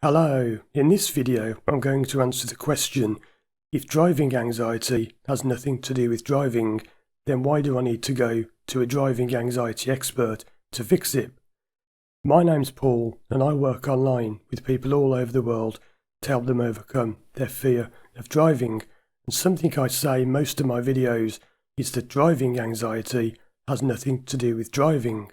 Hello, in this video I'm going to answer the question, if driving anxiety has nothing to do with driving, then why do I need to go to a driving anxiety expert to fix it? My name's Paul and I work online with people all over the world to help them overcome their fear of driving, and something I say in most of my videos is that driving anxiety has nothing to do with driving,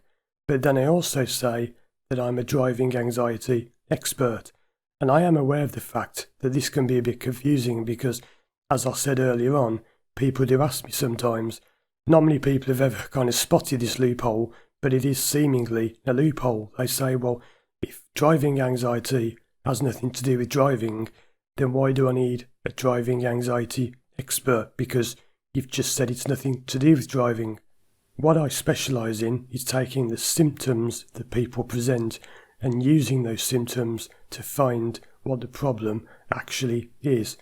but then I also say that I'm a driving anxiety expert. And I am aware of the fact that this can be a bit confusing because, as I said earlier on, people do ask me sometimes. Not many people have ever kind of spotted this loophole, but it is seemingly a loophole. They say, well, if driving anxiety has nothing to do with driving, then why do I need a driving anxiety expert? Because you've just said it's nothing to do with driving. What I specialise in is taking the symptoms that people present and using those symptoms to find what the problem actually is.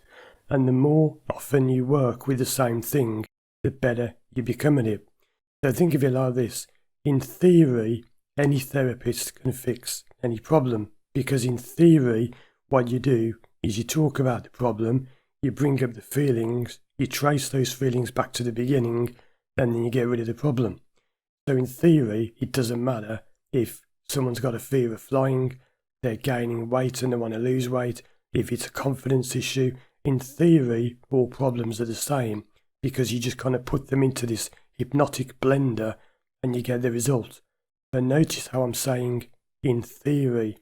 And the more often you work with the same thing, the better you become at it. So think of it like this. In theory, any therapist can fix any problem, because in theory, what you do is you talk about the problem, you bring up the feelings, you trace those feelings back to the beginning, and then you get rid of the problem. So in theory, it doesn't matter if someone's got a fear of flying, they're gaining weight and they want to lose weight, if it's a confidence issue. In theory, all problems are the same, because you just kind of put them into this hypnotic blender and you get the result. But notice how I'm saying in theory,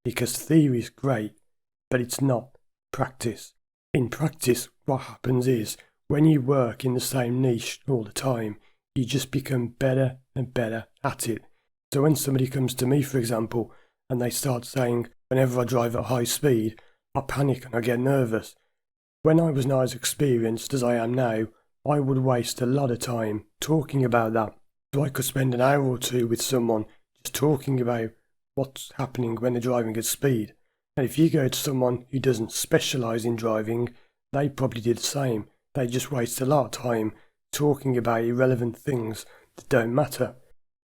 because theory is great, but it's not practice. In practice, what happens is, when you work in the same niche all the time, you just become better and better at it. So when somebody comes to me, for example, and they start saying, whenever I drive at high speed, I panic and I get nervous. When I was not as experienced as I am now, I would waste a lot of time talking about that. So I could spend an hour or two with someone just talking about what's happening when they're driving at speed. And if you go to someone who doesn't specialise in driving, they probably do the same. They just waste a lot of time talking about irrelevant things that don't matter.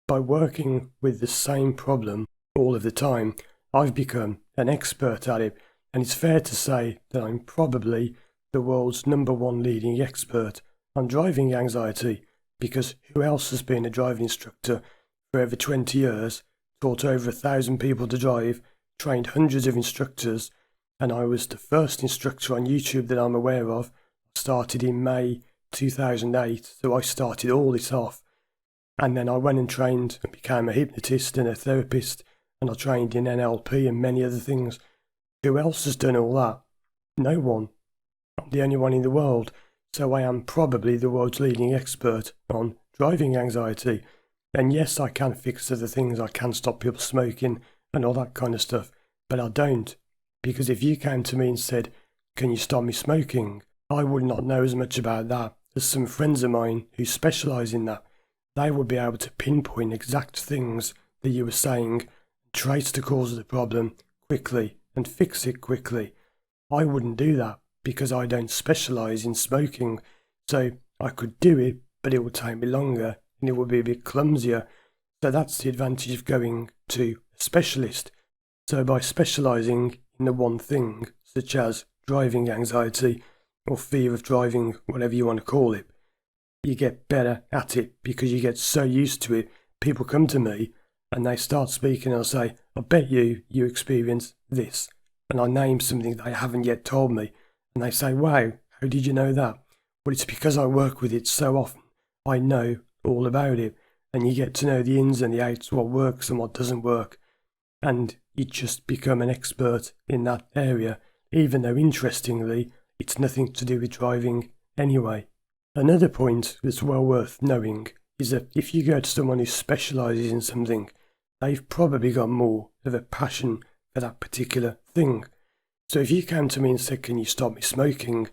By working with the same problem all of the time, I've become an expert at it, and it's fair to say that I'm probably the world's #1 leading expert on driving anxiety, because who else has been a driving instructor for over 20 years, taught over 1,000 people to drive, trained hundreds of instructors, and I was the first instructor on YouTube that I'm aware of. I started in May 2008, so I started all this off. And then I went and trained and became a hypnotist and a therapist, and I trained in NLP and many other things. Who else has done all that? No one. I'm the only one in the world, so I am probably the world's leading expert on driving anxiety. And yes, I can fix other things, I can stop people smoking and all that kind of stuff, but I don't. Because if you came to me and said, can you stop me smoking? I would not know as much about that as some friends of mine who specialise in that. They would be able to pinpoint exact things that you were saying, trace the cause of the problem quickly and fix it quickly. I wouldn't do that because I don't specialise in smoking, so I could do it, but it would take me longer and it would be a bit clumsier. So that's the advantage of going to a specialist. So by specialising in the one thing, such as driving anxiety or fear of driving, whatever you want to call it, you get better at it because you get so used to it. People come to me and they start speaking and I'll say, I bet you experience this. And I name something they haven't yet told me. And they say, wow, how did you know that? Well, it's because I work with it so often. I know all about it. And you get to know the ins and the outs, what works and what doesn't work. And you just become an expert in that area, even though interestingly, it's nothing to do with driving anyway. Another point that's well worth knowing is that if you go to someone who specialises in something, they've probably got more of a passion for that particular thing. So if you came to me and said, can you stop me smoking?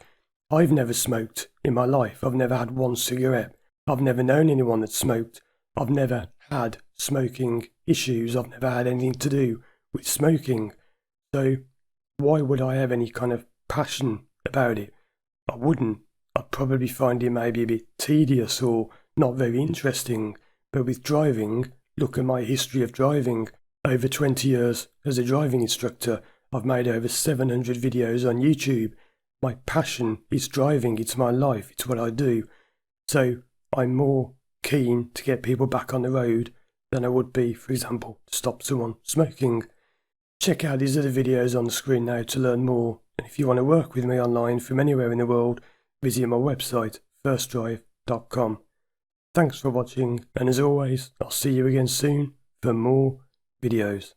I've never smoked in my life. I've never had one cigarette. I've never known anyone that smoked. I've never had smoking issues. I've never had anything to do with smoking. So why would I have any kind of passion about it? I wouldn't. I'd probably find it maybe a bit tedious or not very interesting. But with driving, look at my history of driving. Over 20 years as a driving instructor, I've made over 700 videos on YouTube. My passion is driving, it's my life, it's what I do. So I'm more keen to get people back on the road than I would be, for example, to stop someone smoking. Check out these other videos on the screen now to learn more, and if you want to work with me online from anywhere in the world, visit my website, firstdrive.com. Thanks for watching, and as always, I'll see you again soon for more videos.